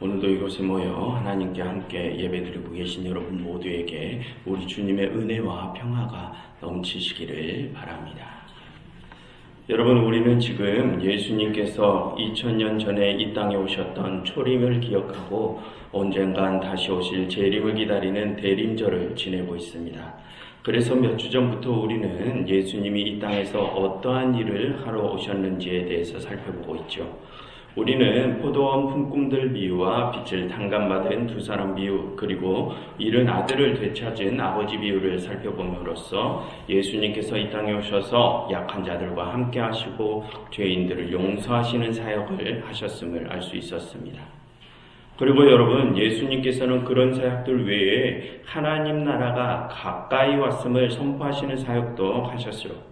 오늘도 이곳에 모여 하나님께 함께 예배드리고 계신 여러분 모두에게 우리 주님의 은혜와 평화가 넘치시기를 바랍니다. 여러분, 우리는 지금 예수님께서 2000년 전에 이 땅에 오셨던 초림을 기억하고 언젠간 다시 오실 재림을 기다리는 대림절을 지내고 있습니다. 그래서 몇 주 전부터 우리는 예수님이 이 땅에서 어떠한 일을 하러 오셨는지에 대해서 살펴보고 있죠. 우리는 포도원 품꾼들 비유와 빚을 탕감받은 두 사람 비유, 그리고 잃은 아들을 되찾은 아버지 비유를 살펴봄으로써 예수님께서 이 땅에 오셔서 약한 자들과 함께 하시고 죄인들을 용서하시는 사역을 하셨음을 알 수 있었습니다. 그리고 여러분, 예수님께서는 그런 사역들 외에 하나님 나라가 가까이 왔음을 선포하시는 사역도 하셨어요.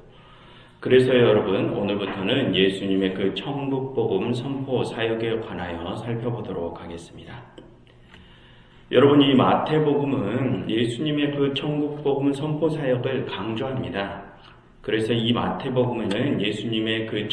그래서 여러분, 오늘부터는 예수님의 그 천국복음 선포 사역에 관하여 살펴보도록 하겠습니다. 여러분, 이 마태복음은 예수님의 그 천국복음 선포 사역을 강조합니다. 그래서 이 마태복음에는 예수님의 그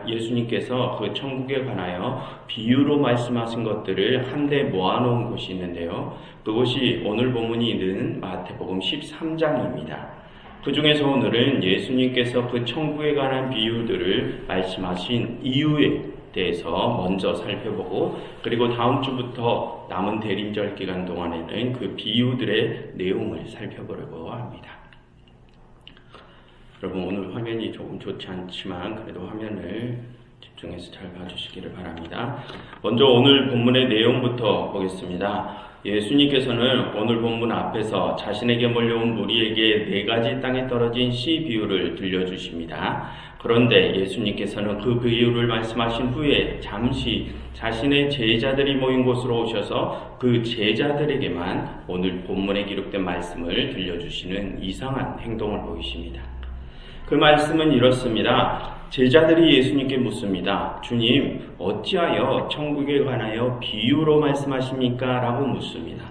예수님께서 그 천국에 관하여 비유로 말씀하신 것들을 한데 모아놓은 곳이 있는데요. 그곳이 오늘 본문이 있는 마태복음 13장입니다. 그 중에서 오늘은 예수님께서 그 천국에 관한 비유들을 말씀하신 이유에 대해서 먼저 살펴보고, 그리고 다음 주부터 남은 대림절 기간 동안에는 그 비유들의 내용을 살펴보려고 합니다. 여러분, 오늘 화면이 조금 좋지 않지만 그래도 화면을 집중해서 잘 봐주시기를 바랍니다. 먼저 오늘 본문의 내용부터 보겠습니다. 예수님께서는 오늘 본문 앞에서 자신에게 몰려온 무리에게 4가지 땅에 떨어진 씨 비유를 들려주십니다. 그런데 예수님께서는 그 비유를 말씀하신 후에 잠시 자신의 제자들이 모인 곳으로 오셔서 그 제자들에게만 오늘 본문에 기록된 말씀을 들려주시는 이상한 행동을 보이십니다. 그 말씀은 이렇습니다. 제자들이 예수님께 묻습니다. 주님, 어찌하여 천국에 관하여 비유로 말씀하십니까? 라고 묻습니다.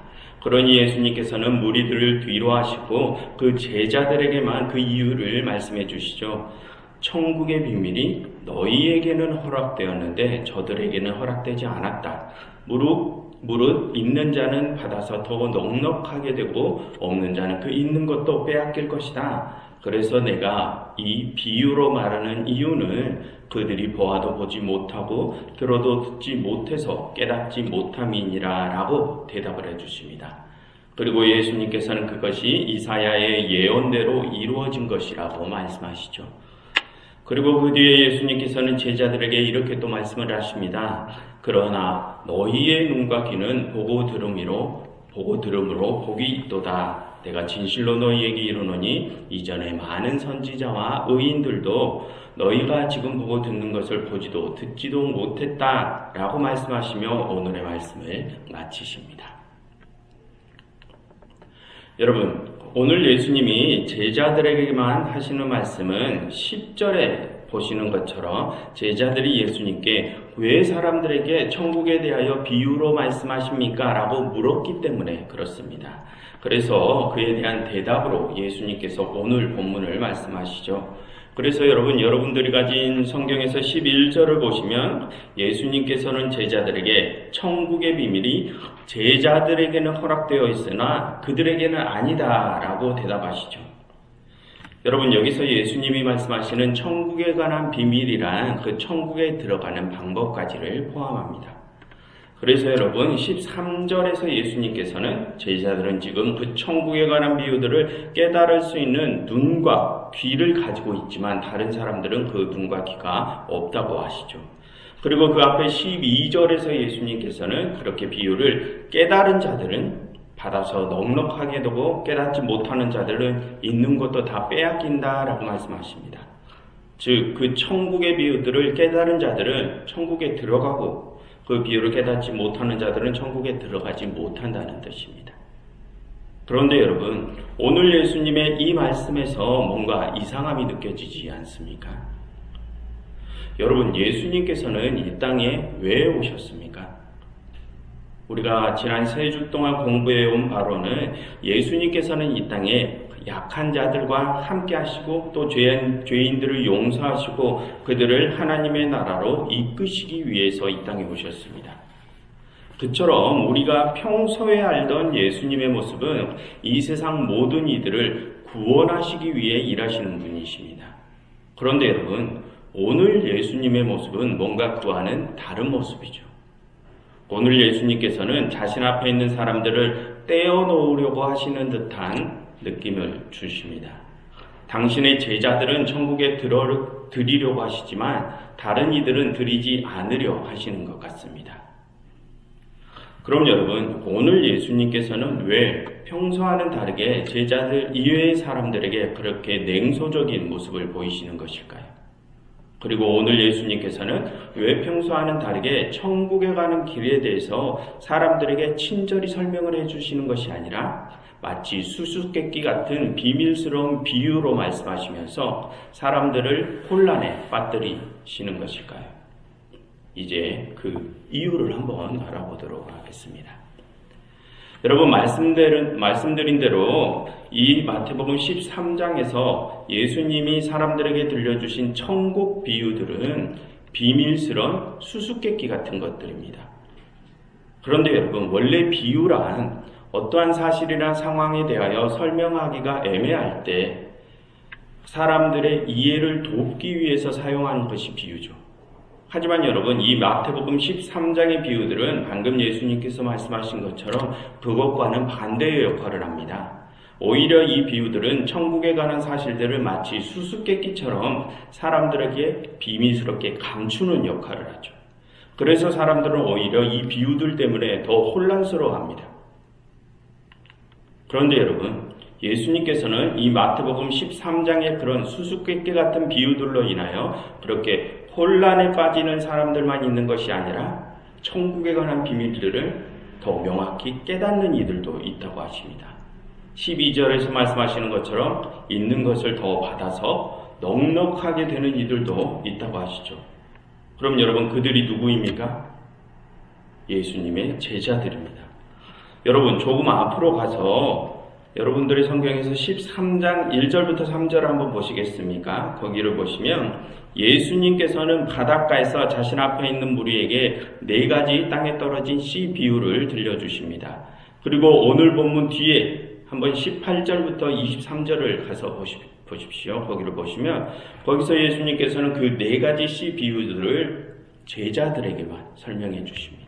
그러니 예수님께서는 무리들을 뒤로 하시고 그 제자들에게만 그 이유를 말씀해 주시죠. 천국의 비밀이 너희에게는 허락되었는데 저들에게는 허락되지 않았다. 무릇 있는 자는 받아서 더 넉넉하게 되고 없는 자는 그 있는 것도 빼앗길 것이다. 그래서 내가 이 비유로 말하는 이유는 그들이 보아도 보지 못하고 들어도 듣지 못해서 깨닫지 못함이니라 라고 대답을 해주십니다. 그리고 예수님께서는 그것이 이사야의 예언대로 이루어진 것이라고 말씀하시죠. 그리고 그 뒤에 예수님께서는 제자들에게 이렇게 또 말씀을 하십니다. 그러나 너희의 눈과 귀는 보고 들음으로 복이 있도다. 내가 진실로 너희에게 이르노니 이전에 많은 선지자와 의인들도 너희가 지금 보고 듣는 것을 보지도 듣지도 못했다 라고 말씀하시며 오늘의 말씀을 마치십니다. 여러분, 오늘 예수님이 제자들에게만 하시는 말씀은 10절에 보시는 것처럼 제자들이 예수님께 왜 사람들에게 천국에 대하여 비유로 말씀하십니까? 라고 물었기 때문에 그렇습니다. 그래서 그에 대한 대답으로 예수님께서 오늘 본문을 말씀하시죠. 그래서 여러분들이 가진 성경에서 11절을 보시면 예수님께서는 제자들에게 천국의 비밀이 제자들에게는 허락되어 있으나 그들에게는 아니다 라고 대답하시죠. 여러분, 여기서 예수님이 말씀하시는 천국에 관한 비밀이란 그 천국에 들어가는 방법까지를 포함합니다. 그래서 여러분, 13절에서 예수님께서는 제자들은 지금 그 천국에 관한 비유들을 깨달을 수 있는 눈과 귀를 가지고 있지만 다른 사람들은 그 눈과 귀가 없다고 하시죠. 그리고 그 앞에 12절에서 예수님께서는 그렇게 비유를 깨달은 자들은 받아서 넉넉하게 두고 깨닫지 못하는 자들은 있는 것도 다 빼앗긴다 라고 말씀하십니다. 즉, 그 천국의 비유들을 깨달은 자들은 천국에 들어가고 그 비유를 깨닫지 못하는 자들은 천국에 들어가지 못한다는 뜻입니다. 그런데 여러분, 오늘 예수님의 이 말씀에서 뭔가 이상함이 느껴지지 않습니까? 여러분, 예수님께서는 이 땅에 왜 오셨습니까? 우리가 지난 3주 동안 공부해온 바로는 예수님께서는 이 땅에 약한 자들과 함께 하시고 또 죄인들을 용서하시고 그들을 하나님의 나라로 이끄시기 위해서 이 땅에 오셨습니다. 그처럼 우리가 평소에 알던 예수님의 모습은 이 세상 모든 이들을 구원하시기 위해 일하시는 분이십니다. 그런데 여러분, 오늘 예수님의 모습은 뭔가 그와는 다른 모습이죠. 오늘 예수님께서는 자신 앞에 있는 사람들을 떼어놓으려고 하시는 듯한 느낌을 주십니다. 당신의 제자들은 천국에 들이려고 하시지만 다른 이들은 들이지 않으려 하시는 것 같습니다. 그럼 여러분, 오늘 예수님께서는 왜 평소와는 다르게 제자들 이외의 사람들에게 그렇게 냉소적인 모습을 보이시는 것일까요? 그리고 오늘 예수님께서는 왜 평소와는 다르게 천국에 가는 길에 대해서 사람들에게 친절히 설명을 해주시는 것이 아니라 마치 수수께끼 같은 비밀스러운 비유로 말씀하시면서 사람들을 혼란에 빠뜨리시는 것일까요? 이제 그 이유를 한번 알아보도록 하겠습니다. 여러분, 말씀드린 대로 이 마태복음 13장에서 예수님이 사람들에게 들려주신 천국 비유들은 비밀스러운 수수께끼 같은 것들입니다. 그런데 여러분, 원래 비유란 어떠한 사실이나 상황에 대하여 설명하기가 애매할 때 사람들의 이해를 돕기 위해서 사용하는 것이 비유죠. 하지만 여러분, 이 마태복음 13장의 비유들은 방금 예수님께서 말씀하신 것처럼 그것과는 반대의 역할을 합니다. 오히려 이 비유들은 천국에 관한 사실들을 마치 수수께끼처럼 사람들에게 비밀스럽게 감추는 역할을 하죠. 그래서 사람들은 오히려 이 비유들 때문에 더 혼란스러워합니다. 그런데 여러분, 예수님께서는 이 마태복음 13장의 그런 수수께끼 같은 비유들로 인하여 그렇게 혼란에 빠지는 사람들만 있는 것이 아니라 천국에 관한 비밀들을 더 명확히 깨닫는 이들도 있다고 하십니다. 12절에서 말씀하시는 것처럼 있는 것을 더 받아서 넉넉하게 되는 이들도 있다고 하시죠. 그럼 여러분, 그들이 누구입니까? 예수님의 제자들입니다. 여러분, 조금 앞으로 가서 여러분들의 성경에서 13장 1절부터 3절을 한번 보시겠습니까? 거기를 보시면 예수님께서는 바닷가에서 자신 앞에 있는 무리에게 4가지 땅에 떨어진 씨 비유를 들려주십니다. 그리고 오늘 본문 뒤에 한번 18절부터 23절을 가서 보십시오. 거기를 보시면 거기서 예수님께서는 그 4가지 씨 비유들을 제자들에게만 설명해 주십니다.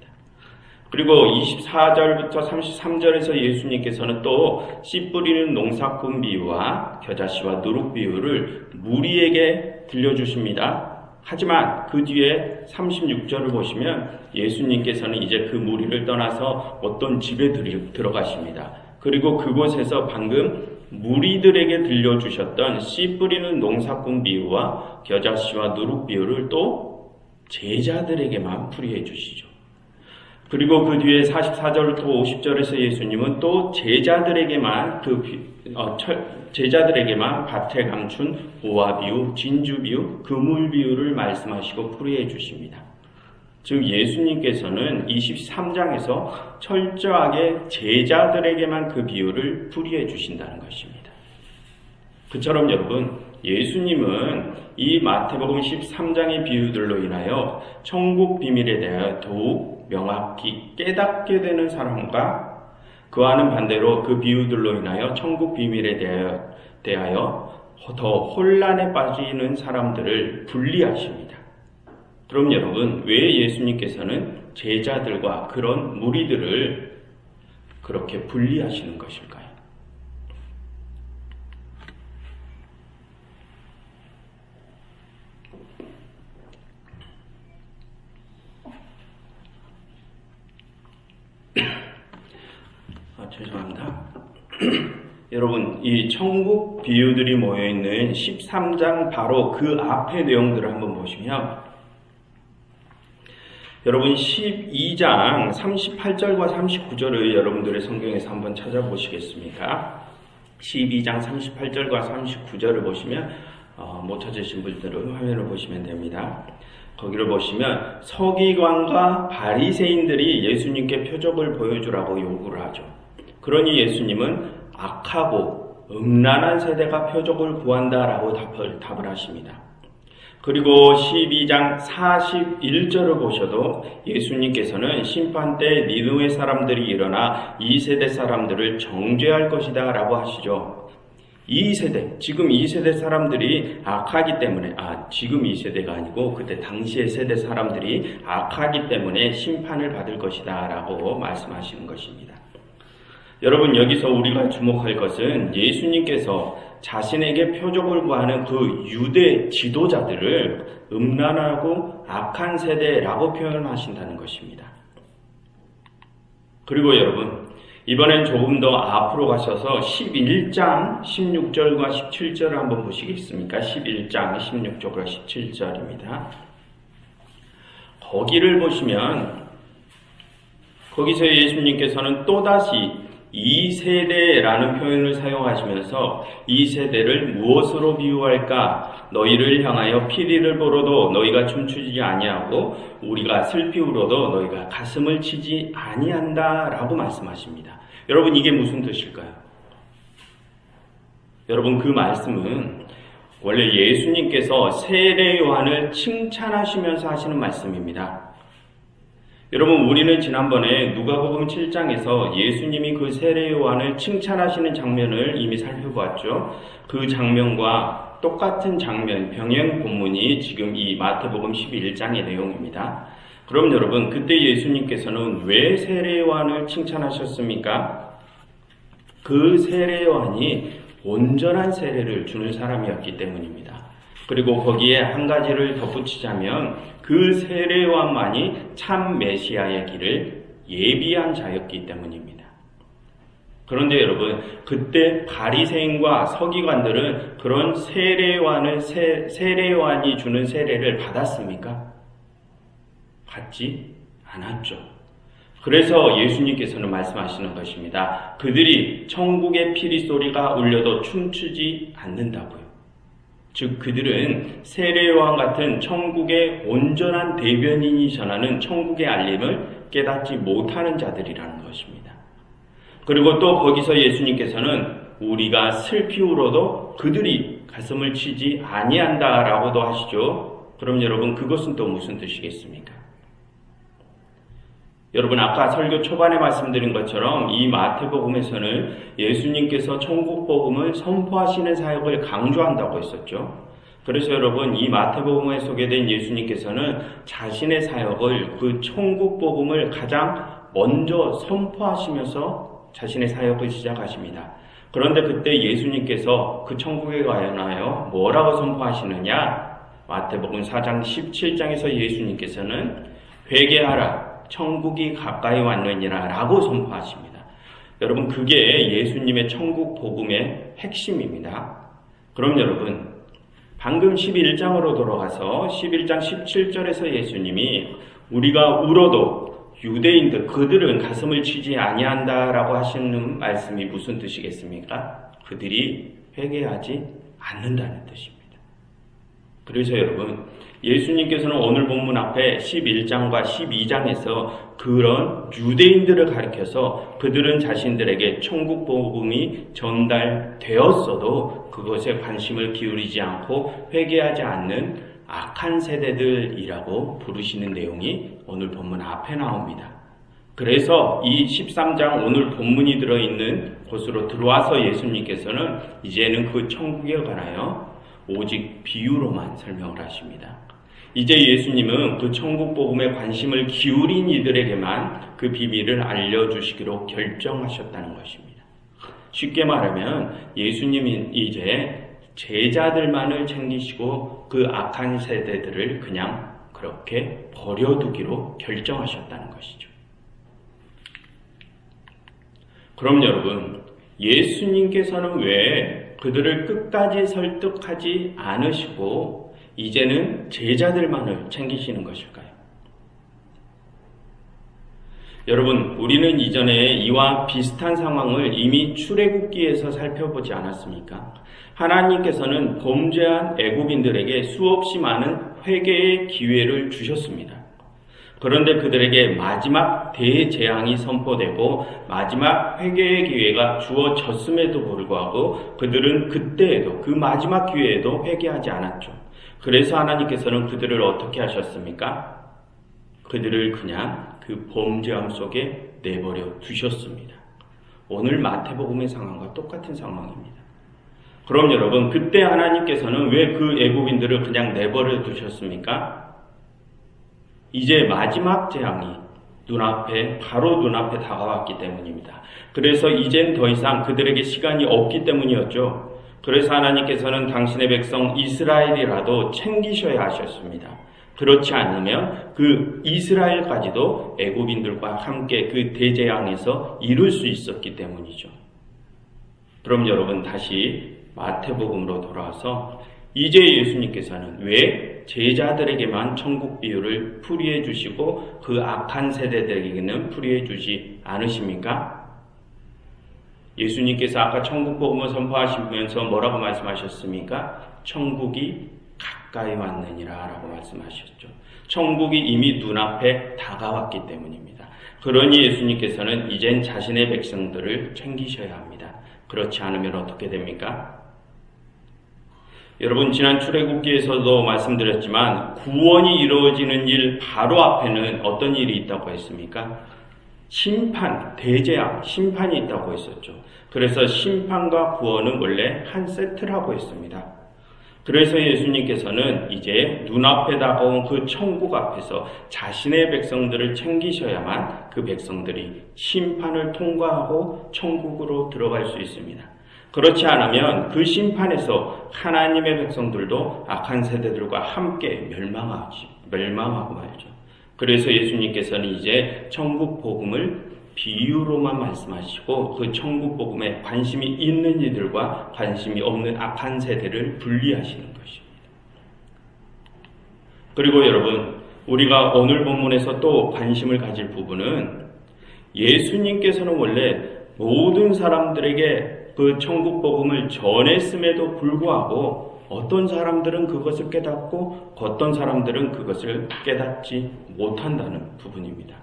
그리고 24절부터 33절에서 예수님께서는 또 씨 뿌리는 농사꾼 비유와 겨자씨와 누룩 비유를 무리에게 들려주십니다. 하지만 그 뒤에 36절을 보시면 예수님께서는 이제 그 무리를 떠나서 어떤 집에 들어가십니다. 그리고 그곳에서 방금 무리들에게 들려주셨던 씨 뿌리는 농사꾼 비유와 겨자씨와 누룩 비유를 또 제자들에게만 풀이해 주시죠. 그리고 그 뒤에 44절부터 50절에서 예수님은 또 제자들에게만 밭에 감춘 보화 비유, 진주 비유, 그물 비유를 말씀하시고 풀이해 주십니다. 즉 예수님께서는 23장에서 철저하게 제자들에게만 그 비유를 풀이해 주신다는 것입니다. 그처럼 여러분, 예수님은 이 마태복음 13장의 비유들로 인하여 천국 비밀에 대하여 더욱 명확히 깨닫게 되는 사람과 그와는 반대로 그 비유들로 인하여 천국 비밀에 대하여 더 혼란에 빠지는 사람들을 분리하십니다. 그럼 여러분, 왜 예수님께서는 제자들과 그런 무리들을 그렇게 분리하시는 것일까요? 죄송합니다. 여러분, 이 천국 비유들이 모여있는 13장 바로 그 앞의 내용들을 한번 보시면 여러분 12장 38절과 39절을 여러분들의 성경에서 한번 찾아보시겠습니까? 12장 38절과 39절을 보시면 못 찾으신 분들은 화면을 보시면 됩니다. 거기를 보시면 서기관과 바리새인들이 예수님께 표적을 보여주라고 요구를 하죠. 그러니 예수님은 악하고 음란한 세대가 표적을 구한다라고 답을 하십니다. 그리고 12장 41절을 보셔도 예수님께서는 심판 때 니느웨 사람들이 일어나 이 세대 사람들을 정죄할 것이다 라고 하시죠. 이 세대, 지금 이 세대 사람들이 악하기 때문에, 지금 이 세대가 아니고 그때 당시의 세대 사람들이 악하기 때문에 심판을 받을 것이다 라고 말씀하시는 것입니다. 여러분, 여기서 우리가 주목할 것은 예수님께서 자신에게 표적을 구하는 그 유대 지도자들을 음란하고 악한 세대라고 표현하신다는 것입니다. 그리고 여러분, 이번엔 조금 더 앞으로 가셔서 11장 16절과 17절을 한번 보시겠습니까? 11장 16절과 17절입니다. 거기를 보시면 거기서 예수님께서는 또다시 이 세대라는 표현을 사용하시면서 이 세대를 무엇으로 비유할까? 너희를 향하여 피리를 보러도 너희가 춤추지 아니하고 우리가 슬피 울어도 너희가 가슴을 치지 아니한다 라고 말씀하십니다. 여러분, 이게 무슨 뜻일까요? 여러분, 그 말씀은 원래 예수님께서 세례 요한을 칭찬하시면서 하시는 말씀입니다. 여러분, 우리는 지난번에 누가복음 7장에서 예수님이 그 세례 요한을 칭찬하시는 장면을 이미 살펴보았죠. 그 장면과 똑같은 장면, 병행 본문이 지금 이 마태복음 11장의 내용입니다. 그럼 여러분, 그때 예수님께서는 왜 세례 요한을 칭찬하셨습니까? 그 세례 요한이 온전한 세례를 주는 사람이었기 때문입니다. 그리고 거기에 한 가지를 덧붙이자면 그 세례 요한만이 참 메시아의 길을 예비한 자였기 때문입니다. 그런데 여러분, 그때 바리새인과 서기관들은 그런 세례 요한이 주는 세례를 받았습니까? 받지 않았죠. 그래서 예수님께서는 말씀하시는 것입니다. 그들이 천국의 피리 소리가 울려도 춤추지 않는다고요. 즉, 그들은 세례 요한 같은 천국의 온전한 대변인이 전하는 천국의 알림을 깨닫지 못하는 자들이라는 것입니다. 그리고 또 거기서 예수님께서는 우리가 슬피 울어도 그들이 가슴을 치지 아니한다라고도 하시죠. 그럼 여러분, 그것은 또 무슨 뜻이겠습니까? 여러분, 아까 설교 초반에 말씀드린 것처럼 이 마태복음에서는 예수님께서 천국복음을 선포하시는 사역을 강조한다고 했었죠. 그래서 여러분, 이 마태복음에 소개된 예수님께서는 자신의 사역을, 그 천국복음을 가장 먼저 선포하시면서 자신의 사역을 시작하십니다. 그런데 그때 예수님께서 그 천국에 관하여 뭐라고 선포하시느냐? 마태복음 4장 17장에서 예수님께서는 회개하라, 천국이 가까이 왔느니라 라고 선포하십니다. 여러분, 그게 예수님의 천국 복음의 핵심입니다. 그럼 여러분, 방금 11장으로 돌아가서 11장 17절에서 예수님이 우리가 울어도 유대인들 그들은 가슴을 치지 아니한다라고 하시는 말씀이 무슨 뜻이겠습니까? 그들이 회개하지 않는다는 뜻입니다. 그래서 여러분, 예수님께서는 오늘 본문 앞에 11장과 12장에서 그런 유대인들을 가리켜서 그들은 자신들에게 천국 복음이 전달되었어도 그것에 관심을 기울이지 않고 회개하지 않는 악한 세대들이라고 부르시는 내용이 오늘 본문 앞에 나옵니다. 그래서 이 13장 오늘 본문이 들어있는 곳으로 들어와서 예수님께서는 이제는 그 천국에 관하여 오직 비유로만 설명을 하십니다. 이제 예수님은 그 천국 복음에 관심을 기울인 이들에게만 그 비밀을 알려주시기로 결정하셨다는 것입니다. 쉽게 말하면 예수님이 이제 제자들만을 챙기시고 그 악한 세대들을 그냥 그렇게 버려두기로 결정하셨다는 것이죠. 그럼 여러분, 예수님께서는 왜 그들을 끝까지 설득하지 않으시고 이제는 제자들만을 챙기시는 것일까요? 여러분, 우리는 이전에 이와 비슷한 상황을 이미 출애굽기에서 살펴보지 않았습니까? 하나님께서는 범죄한 애굽인들에게 수없이 많은 회개의 기회를 주셨습니다. 그런데 그들에게 마지막 대재앙이 선포되고 마지막 회개의 기회가 주어졌음에도 불구하고 그들은 그때에도, 그 마지막 기회에도 회개하지 않았죠. 그래서 하나님께서는 그들을 어떻게 하셨습니까? 그들을 그냥 그 범죄함 속에 내버려 두셨습니다. 오늘 마태복음의 상황과 똑같은 상황입니다. 그럼 여러분, 그때 하나님께서는 왜 그 애국인들을 그냥 내버려 두셨습니까? 이제 마지막 재앙이 바로 눈앞에 다가왔기 때문입니다. 그래서 이젠 더 이상 그들에게 시간이 없기 때문이었죠. 그래서 하나님께서는 당신의 백성 이스라엘이라도 챙기셔야 하셨습니다. 그렇지 않으면 그 이스라엘까지도 애국인들과 함께 그 대재앙에서 이룰 수 있었기 때문이죠. 그럼 여러분, 다시 마태복음으로 돌아와서 이제 예수님께서는 왜 제자들에게만 천국 비유를 풀이해 주시고 그 악한 세대들에게는 풀이해 주지 않으십니까? 예수님께서 아까 천국 복음을 선포하시면서 뭐라고 말씀하셨습니까? 천국이 가까이 왔느니라 라고 말씀하셨죠. 천국이 이미 눈앞에 다가왔기 때문입니다. 그러니 예수님께서는 이젠 자신의 백성들을 챙기셔야 합니다. 그렇지 않으면 어떻게 됩니까? 여러분, 지난 출애굽기에서도 말씀드렸지만 구원이 이루어지는 일 바로 앞에는 어떤 일이 있다고 했습니까? 심판, 대재앙, 심판이 있다고 했었죠. 그래서 심판과 구원은 원래 한 세트라고 했습니다. 그래서 예수님께서는 이제 눈앞에 다가온 그 천국 앞에서 자신의 백성들을 챙기셔야만 그 백성들이 심판을 통과하고 천국으로 들어갈 수 있습니다. 그렇지 않으면 그 심판에서 하나님의 백성들도 악한 세대들과 함께 멸망하고 말죠. 그래서 예수님께서는 이제 천국 복음을 비유로만 말씀하시고 그 천국 복음에 관심이 있는 이들과 관심이 없는 악한 세대를 분리하시는 것입니다. 그리고 여러분, 우리가 오늘 본문에서 또 관심을 가질 부분은 예수님께서는 원래 모든 사람들에게 그 천국 복음을 전했음에도 불구하고 어떤 사람들은 그것을 깨닫고 어떤 사람들은 그것을 깨닫지 못한다는 부분입니다.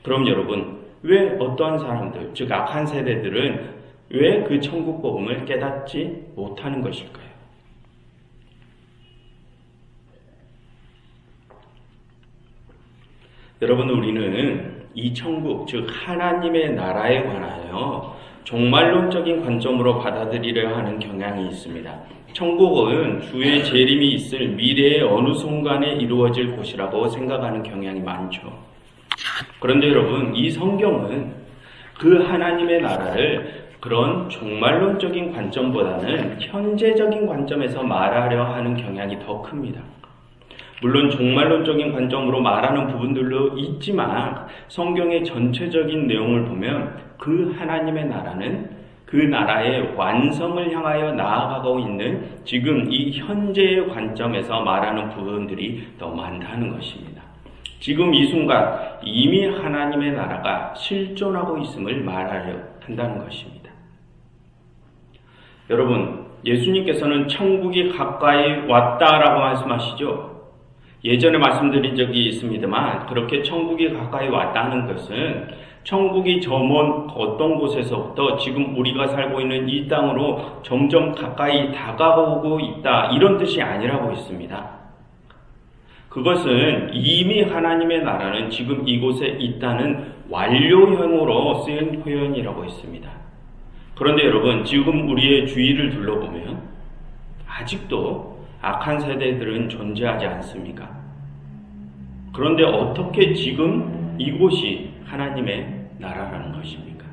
그럼 여러분, 왜 어떠한 사람들, 즉 악한 세대들은 왜 그 천국 복음을 깨닫지 못하는 것일까요? 여러분, 우리는 이 천국, 즉 하나님의 나라에 관하여 종말론적인 관점으로 받아들이려 하는 경향이 있습니다. 천국은 주의 재림이 있을 미래의 어느 순간에 이루어질 곳이라고 생각하는 경향이 많죠. 그런데 여러분, 이 성경은 그 하나님의 나라를 그런 종말론적인 관점보다는 현재적인 관점에서 말하려 하는 경향이 더 큽니다. 물론 종말론적인 관점으로 말하는 부분들도 있지만 성경의 전체적인 내용을 보면 그 하나님의 나라는 그 나라의 완성을 향하여 나아가고 있는 지금 이 현재의 관점에서 말하는 부분들이 더 많다는 것입니다. 지금 이 순간 이미 하나님의 나라가 실존하고 있음을 말하려 한다는 것입니다. 여러분, 예수님께서는 천국이 가까이 왔다라고 말씀하시죠. 예전에 말씀드린 적이 있습니다만 그렇게 천국이 가까이 왔다는 것은 천국이 저 먼 어떤 곳에서부터 지금 우리가 살고 있는 이 땅으로 점점 가까이 다가오고 있다, 이런 뜻이 아니라고 했습니다. 그것은 이미 하나님의 나라는 지금 이곳에 있다는 완료형으로 쓰인 표현이라고 했습니다. 그런데 여러분, 지금 우리의 주위를 둘러보면 아직도 악한 세대들은 존재하지 않습니까? 그런데 어떻게 지금 이곳이 하나님의 나라라는 것입니까?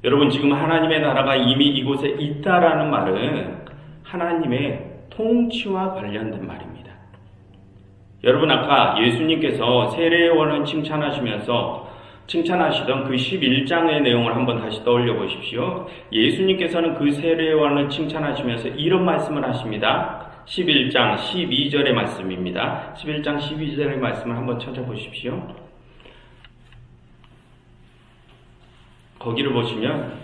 여러분, 지금 하나님의 나라가 이미 이곳에 있다라는 말은 하나님의 통치와 관련된 말입니다. 여러분, 아까 예수님께서 세례요한을 칭찬하시던 그 11장의 내용을 한번 다시 떠올려 보십시오. 예수님께서는 그 세례요한을 칭찬하시면서 이런 말씀을 하십니다. 11장 12절의 말씀입니다. 11장 12절의 말씀을 한번 찾아보십시오. 거기를 보시면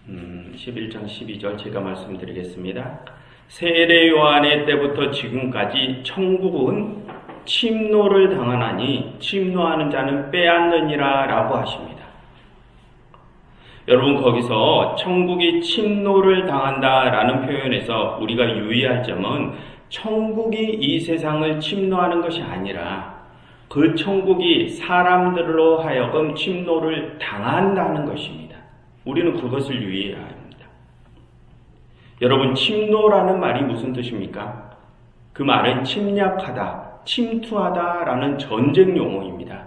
11장 12절 제가 말씀드리겠습니다. 세례요한의 때부터 지금까지 천국은 침노를 당하나니 침노하는 자는 빼앗느니라 라고 하십니다. 여러분 거기서 천국이 침노를 당한다라는 표현에서 우리가 유의할 점은 천국이 이 세상을 침노하는 것이 아니라 그 천국이 사람들로 하여금 침노를 당한다는 것입니다. 우리는 그것을 유의해야 합니다. 여러분, 침노라는 말이 무슨 뜻입니까? 그 말은 침략하다, 침투하다라는 전쟁 용어입니다.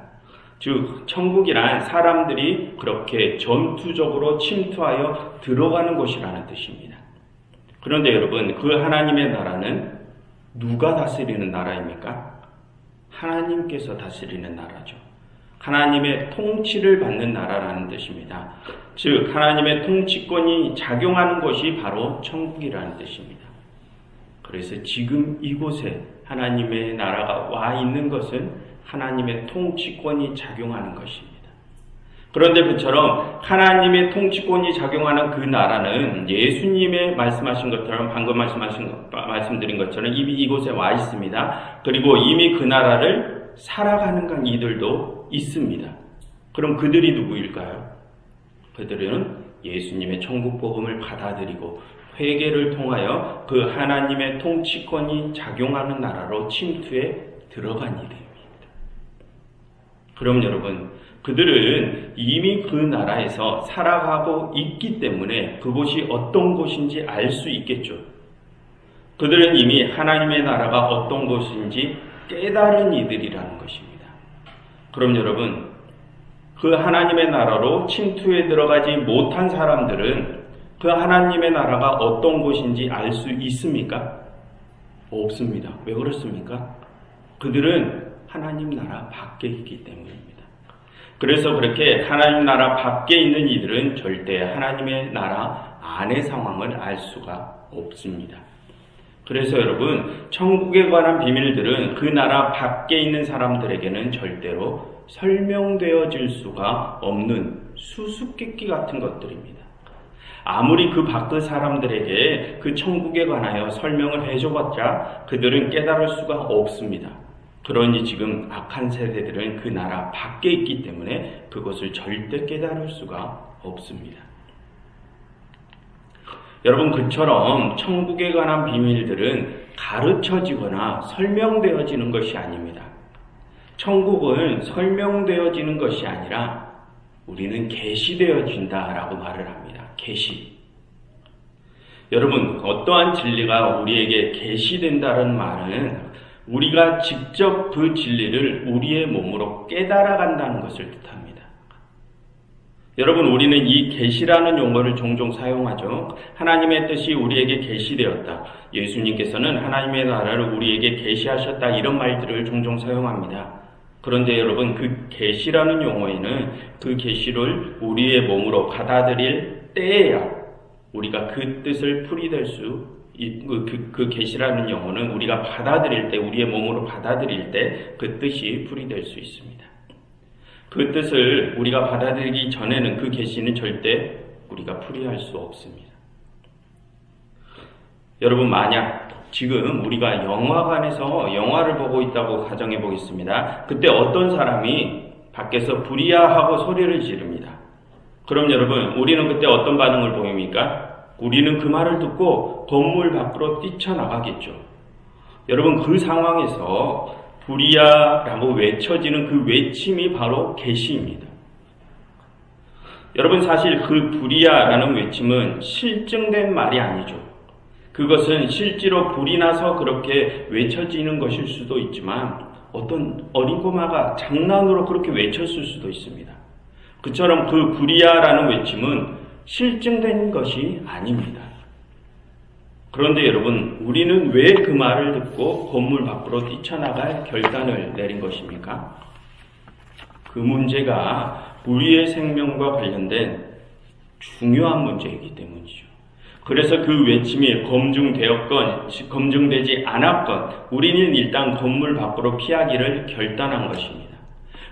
즉, 천국이란 사람들이 그렇게 전투적으로 침투하여 들어가는 곳이라는 뜻입니다. 그런데 여러분, 그 하나님의 나라는 누가 다스리는 나라입니까? 하나님께서 다스리는 나라죠. 하나님의 통치를 받는 나라라는 뜻입니다. 즉, 하나님의 통치권이 작용하는 것이 바로 천국이라는 뜻입니다. 그래서 지금 이곳에 하나님의 나라가 와 있는 것은 하나님의 통치권이 작용하는 것입니다. 그런데 그처럼 하나님의 통치권이 작용하는 그 나라는 예수님의 말씀하신 것처럼 방금 말씀드린 것처럼 이미 이곳에 와 있습니다. 그리고 이미 그 나라를 살아가는 이들도 있습니다. 그럼 그들이 누구일까요? 그들은 예수님의 천국 복음을 받아들이고 회개를 통하여 그 하나님의 통치권이 작용하는 나라로 침투해 들어간 이들입니다. 그럼 여러분, 그들은 이미 그 나라에서 살아가고 있기 때문에 그곳이 어떤 곳인지 알 수 있겠죠. 그들은 이미 하나님의 나라가 어떤 곳인지 깨달은 이들이라는 것입니다. 그럼 여러분, 그 하나님의 나라로 침투해 들어가지 못한 사람들은 그 하나님의 나라가 어떤 곳인지 알 수 있습니까? 없습니다. 왜 그렇습니까? 그들은 하나님 나라 밖에 있기 때문입니다. 그래서 그렇게 하나님 나라 밖에 있는 이들은 절대 하나님의 나라 안의 상황을 알 수가 없습니다. 그래서 여러분, 천국에 관한 비밀들은 그 나라 밖에 있는 사람들에게는 절대로 설명되어질 수가 없는 수수께끼 같은 것들입니다. 아무리 그 밖의 사람들에게 그 천국에 관하여 설명을 해줘봤자 그들은 깨달을 수가 없습니다. 그러니 지금 악한 세대들은 그 나라 밖에 있기 때문에 그것을 절대 깨달을 수가 없습니다. 여러분, 그처럼 천국에 관한 비밀들은 가르쳐지거나 설명되어지는 것이 아닙니다. 천국은 설명되어지는 것이 아니라 우리는 계시되어진다라고 말을 합니다. 계시. 여러분, 어떠한 진리가 우리에게 계시된다는 말은 우리가 직접 그 진리를 우리의 몸으로 깨달아간다는 것을 뜻합니다. 여러분, 우리는 이 계시라는 용어를 종종 사용하죠. 하나님의 뜻이 우리에게 계시되었다. 예수님께서는 하나님의 나라를 우리에게 계시하셨다. 이런 말들을 종종 사용합니다. 그런데 여러분, 그 계시라는 용어에는 그 계시를 우리의 몸으로 받아들일 때에야 우리가 그 뜻을 풀이될 수 그 계시라는 영혼은 우리가 받아들일 때, 우리의 몸으로 받아들일 때 그 뜻이 풀이될 수 있습니다. 그 뜻을 우리가 받아들이기 전에는 그 계시는 절대 우리가 풀이할 수 없습니다. 여러분, 만약 지금 우리가 영화관에서 영화를 보고 있다고 가정해 보겠습니다. 그때 어떤 사람이 밖에서 불이야하고 소리를 지릅니다. 그럼 여러분, 우리는 그때 어떤 반응을 보입니까? 우리는 그 말을 듣고 건물 밖으로 뛰쳐나가겠죠. 여러분, 그 상황에서 불이야라고 외쳐지는 그 외침이 바로 계시입니다. 여러분, 사실 그 불이야라는 외침은 실증된 말이 아니죠. 그것은 실제로 불이 나서 그렇게 외쳐지는 것일 수도 있지만 어떤 어린 꼬마가 장난으로 그렇게 외쳤을 수도 있습니다. 그처럼 그 불이야라는 외침은 실증된 것이 아닙니다. 그런데 여러분, 우리는 왜 그 말을 듣고 건물 밖으로 뛰쳐나갈 결단을 내린 것입니까? 그 문제가 우리의 생명과 관련된 중요한 문제이기 때문이죠. 그래서 그 외침이 검증되었건 검증되지 않았건 우리는 일단 건물 밖으로 피하기를 결단한 것입니다.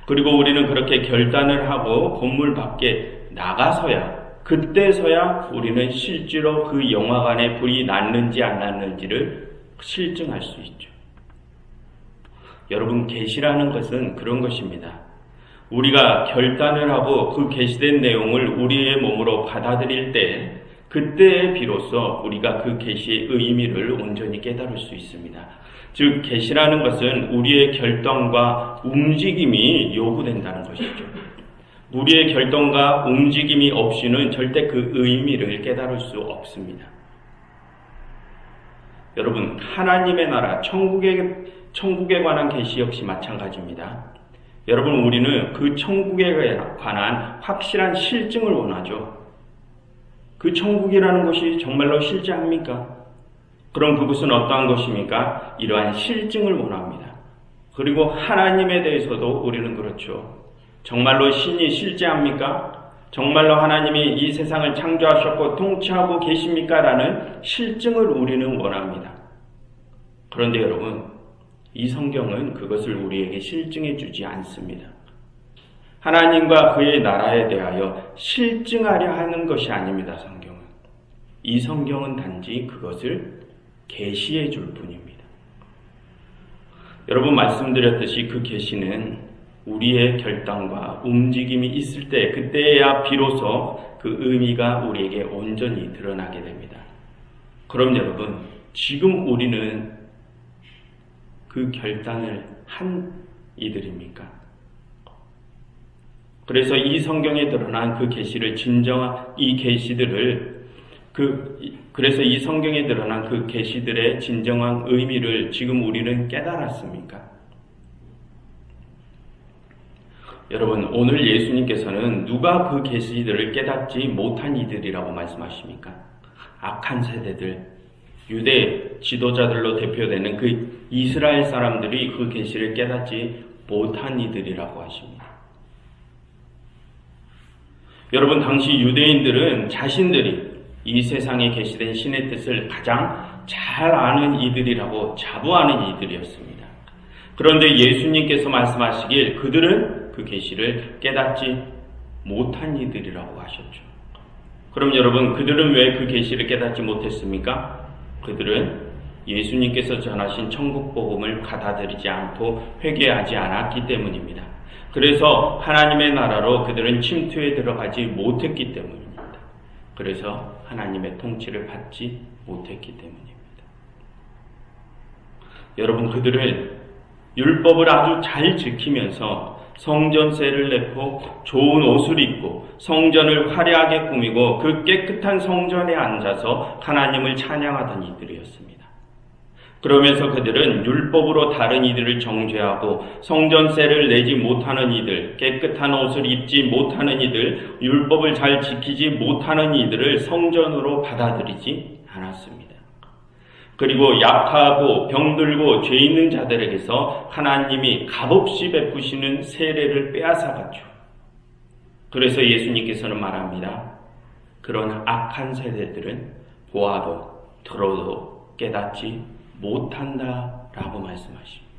그리고 우리는 그렇게 결단을 하고 건물 밖에 나가서야, 그때서야 우리는 실제로 그 영화관에 불이 났는지 안 났는지를 실증할 수 있죠. 여러분, 계시라는 것은 그런 것입니다. 우리가 결단을 하고 그 계시된 내용을 우리의 몸으로 받아들일 때 그때에 비로소 우리가 그 계시의 의미를 온전히 깨달을 수 있습니다. 즉 계시라는 것은 우리의 결정과 움직임이 요구된다는 것이죠. 우리의 결정과 움직임이 없이는 절대 그 의미를 깨달을 수 없습니다. 여러분, 하나님의 나라, 천국에 관한 계시 역시 마찬가지입니다. 여러분, 우리는 그 천국에 관한 확실한 실증을 원하죠. 그 천국이라는 것이 정말로 실제합니까? 그럼 그것은 어떠한 것입니까? 이러한 실증을 원합니다. 그리고 하나님에 대해서도 우리는 그렇죠. 정말로 신이 실제합니까? 정말로 하나님이 이 세상을 창조하셨고 통치하고 계십니까? 라는 실증을 우리는 원합니다. 그런데 여러분, 이 성경은 그것을 우리에게 실증해 주지 않습니다. 하나님과 그의 나라에 대하여 실증하려 하는 것이 아닙니다. 성경은. 이 성경은 단지 그것을 계시해 줄 뿐입니다. 여러분, 말씀드렸듯이 그 계시는 우리의 결단과 움직임이 있을 때 그때야 비로소 그 의미가 우리에게 온전히 드러나게 됩니다. 그럼 여러분, 지금 우리는 그 결단을 한 이들입니까? 그래서 이 성경에 드러난 그 계시를 그래서 이 성경에 드러난 그 계시들의 진정한 의미를 지금 우리는 깨달았습니까? 여러분, 오늘 예수님께서는 누가 그 계시들을 깨닫지 못한 이들이라고 말씀하십니까? 악한 세대들, 유대 지도자들로 대표되는 그 이스라엘 사람들이 그 계시를 깨닫지 못한 이들이라고 하십니다. 여러분, 당시 유대인들은 자신들이 이 세상에 계시된 신의 뜻을 가장 잘 아는 이들이라고 자부하는 이들이었습니다. 그런데 예수님께서 말씀하시길 그들은 그 계시를 깨닫지 못한 이들이라고 하셨죠. 그럼 여러분, 그들은 왜 그 계시를 깨닫지 못했습니까? 그들은 예수님께서 전하신 천국 복음을 받아들이지 않고 회개하지 않았기 때문입니다. 그래서 하나님의 나라로 그들은 침투에 들어가지 못했기 때문입니다. 그래서 하나님의 통치를 받지 못했기 때문입니다. 여러분, 그들은 율법을 아주 잘 지키면서 성전세를 내고 좋은 옷을 입고 성전을 화려하게 꾸미고 그 깨끗한 성전에 앉아서 하나님을 찬양하던 이들이었습니다. 그러면서 그들은 율법으로 다른 이들을 정죄하고 성전세를 내지 못하는 이들, 깨끗한 옷을 입지 못하는 이들, 율법을 잘 지키지 못하는 이들을 성전으로 받아들이지 않았습니다. 그리고 약하고 병들고 죄 있는 자들에게서 하나님이 값없이 베푸시는 세례를 빼앗아갔죠. 그래서 예수님께서는 말합니다. 그런 악한 세대들은 보아도 들어도 깨닫지 못한다라고 말씀하십니다.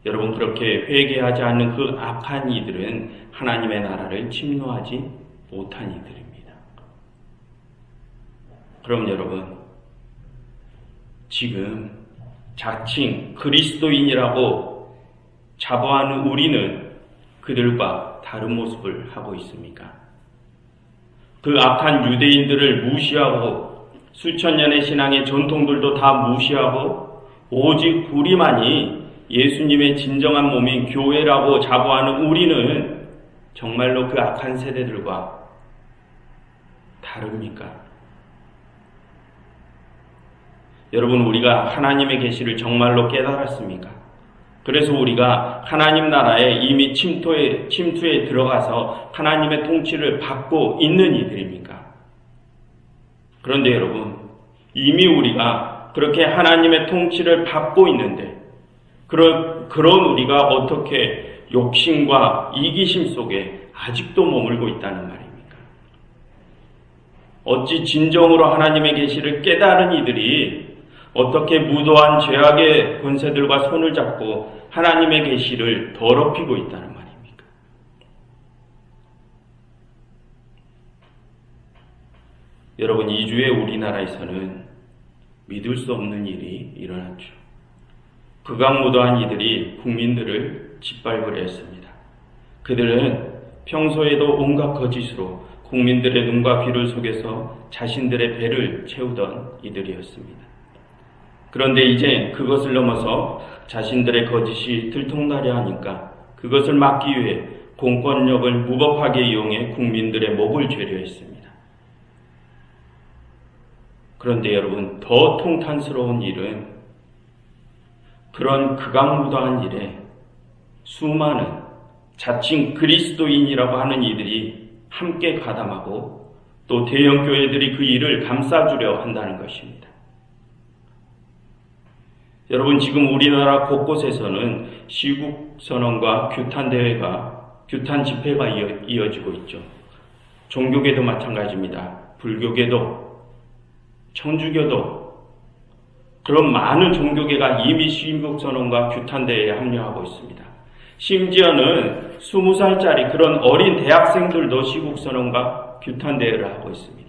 여러분, 그렇게 회개하지 않는 그 악한 이들은 하나님의 나라를 침노하지 못한 이들입니다. 그럼 여러분, 지금 자칭 그리스도인이라고 자부하는 우리는 그들과 다른 모습을 하고 있습니까? 그 악한 유대인들을 무시하고 수천 년의 신앙의 전통들도 다 무시하고 오직 우리만이 예수님의 진정한 몸인 교회라고 자부하는 우리는 정말로 그 악한 세대들과 다릅니까? 여러분, 우리가 하나님의 계시를 정말로 깨달았습니까? 그래서 우리가 하나님 나라에 이미 침투에 들어가서 하나님의 통치를 받고 있는 이들입니까? 그런데 여러분, 이미 우리가 그렇게 하나님의 통치를 받고 있는데 그런 우리가 어떻게 욕심과 이기심 속에 아직도 머물고 있다는 말입니까? 어찌 진정으로 하나님의 계시를 깨달은 이들이 어떻게 무도한 죄악의 권세들과 손을 잡고 하나님의 계시를 더럽히고 있다는 말입니까? 여러분, 이주의 우리나라에서는 믿을 수 없는 일이 일어났죠. 극악무도한 이들이 국민들을 짓밟으려 했습니다. 그들은 평소에도 온갖 거짓으로 국민들의 눈과 귀를 속여서 자신들의 배를 채우던 이들이었습니다. 그런데 이제 그것을 넘어서 자신들의 거짓이 들통나려 하니까 그것을 막기 위해 공권력을 무법하게 이용해 국민들의 목을 죄려 했습니다. 그런데 여러분, 더 통탄스러운 일은 그런 극악무도한 일에 수많은 자칭 그리스도인이라고 하는 이들이 함께 가담하고 또 대형교회들이 그 일을 감싸주려 한다는 것입니다. 여러분, 지금 우리나라 곳곳에서는 시국선언과 규탄 집회가 이어지고 있죠. 종교계도 마찬가지입니다. 불교계도, 천주교도, 그런 많은 종교계가 이미 시국선언과 규탄대회에 합류하고 있습니다. 심지어는 20살짜리 그런 어린 대학생들도 시국선언과 규탄대회를 하고 있습니다.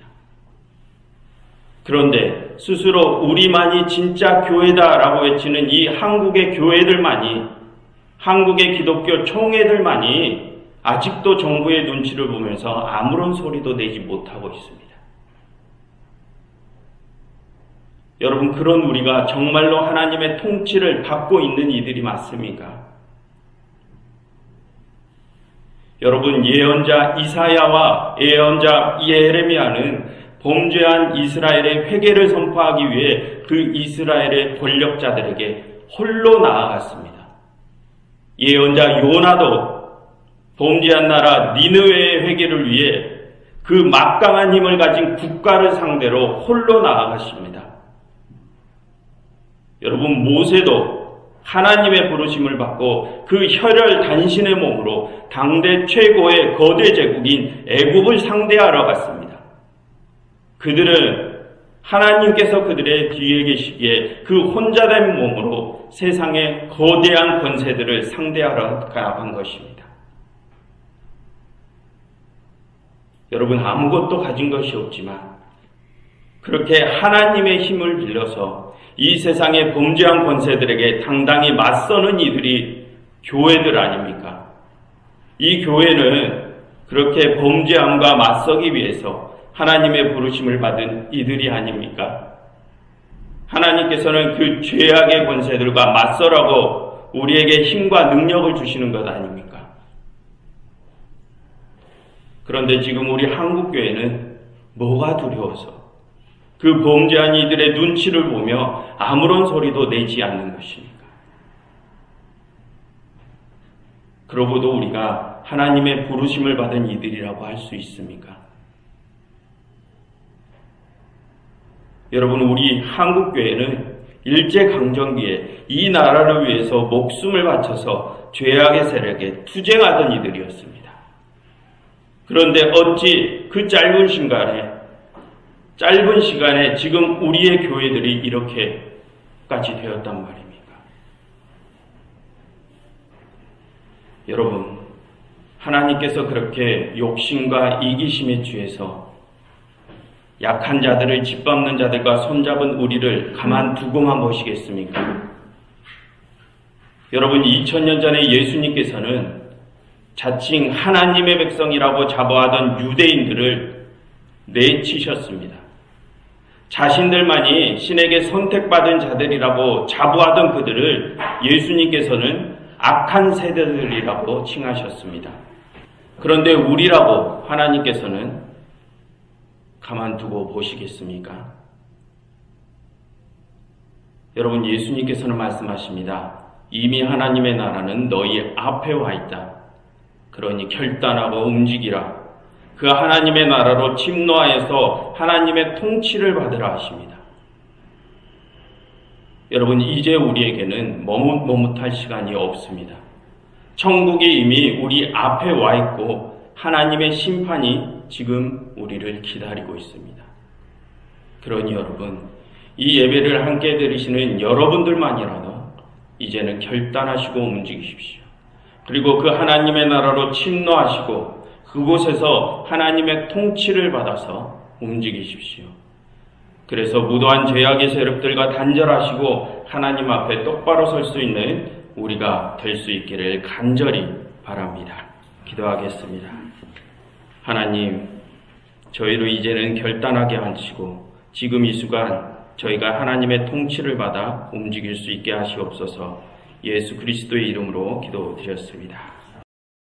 그런데 스스로 우리만이 진짜 교회다라고 외치는 이 한국의 교회들만이, 한국의 기독교 총회들만이 아직도 정부의 눈치를 보면서 아무런 소리도 내지 못하고 있습니다. 여러분, 그런 우리가 정말로 하나님의 통치를 받고 있는 이들이 맞습니까? 여러분, 예언자 이사야와 예언자 예레미야는 범죄한 이스라엘의 회개를 선포하기 위해 그 이스라엘의 권력자들에게 홀로 나아갔습니다. 예언자 요나도 범죄한 나라 니느웨의 회개를 위해 그 막강한 힘을 가진 국가를 상대로 홀로 나아갔습니다. 여러분, 모세도 하나님의 부르심을 받고 그 혈혈 단신의 몸으로 당대 최고의 거대 제국인 애굽을 상대하러 갔습니다. 그들은 하나님께서 그들의 뒤에 계시기에 그 혼자된 몸으로 세상의 거대한 권세들을 상대하러 간 것입니다. 여러분, 아무것도 가진 것이 없지만 그렇게 하나님의 힘을 빌려서 이 세상의 범죄한 권세들에게 당당히 맞서는 이들이 교회들 아닙니까? 이 교회는 그렇게 범죄함과 맞서기 위해서 하나님의 부르심을 받은 이들이 아닙니까? 하나님께서는 그 죄악의 권세들과 맞서라고 우리에게 힘과 능력을 주시는 것 아닙니까? 그런데 지금 우리 한국교회는 뭐가 두려워서 그 범죄한 이들의 눈치를 보며 아무런 소리도 내지 않는 것입니까? 그러고도 우리가 하나님의 부르심을 받은 이들이라고 할 수 있습니까? 여러분, 우리 한국교회는 일제강점기에 이 나라를 위해서 목숨을 바쳐서 죄악의 세력에 투쟁하던 이들이었습니다. 그런데 어찌 그 짧은 시간에 지금 우리의 교회들이 이렇게까지 되었단 말입니까? 여러분, 하나님께서 그렇게 욕심과 이기심에 취해서 약한 자들을 짓밟는 자들과 손잡은 우리를 가만두고만 보시겠습니까? 여러분, 2000년 전에 예수님께서는 자칭 하나님의 백성이라고 자부하던 유대인들을 내치셨습니다. 자신들만이 신에게 선택받은 자들이라고 자부하던 그들을 예수님께서는 악한 세대들이라고 칭하셨습니다. 그런데 우리라고 하나님께서는 가만두고 보시겠습니까? 여러분, 예수님께서는 말씀하십니다. 이미 하나님의 나라는 너희 앞에 와 있다. 그러니 결단하고 움직이라. 그 하나님의 나라로 침노하여서 하나님의 통치를 받으라 하십니다. 여러분, 이제 우리에게는 머뭇머뭇할 시간이 없습니다. 천국이 이미 우리 앞에 와 있고 하나님의 심판이 지금 우리를 기다리고 있습니다. 그러니 여러분, 이 예배를 함께 들으시는 여러분들만이라도 이제는 결단하시고 움직이십시오. 그리고 그 하나님의 나라로 침노하시고 그곳에서 하나님의 통치를 받아서 움직이십시오. 그래서 무도한 죄악의 세력들과 단절하시고 하나님 앞에 똑바로 설 수 있는 우리가 될 수 있기를 간절히 바랍니다. 기도하겠습니다. 하나님, 저희를 이제는 결단하게 하시고 지금 이 순간 저희가 하나님의 통치를 받아 움직일 수 있게 하시옵소서. 예수 그리스도의 이름으로 기도드렸습니다.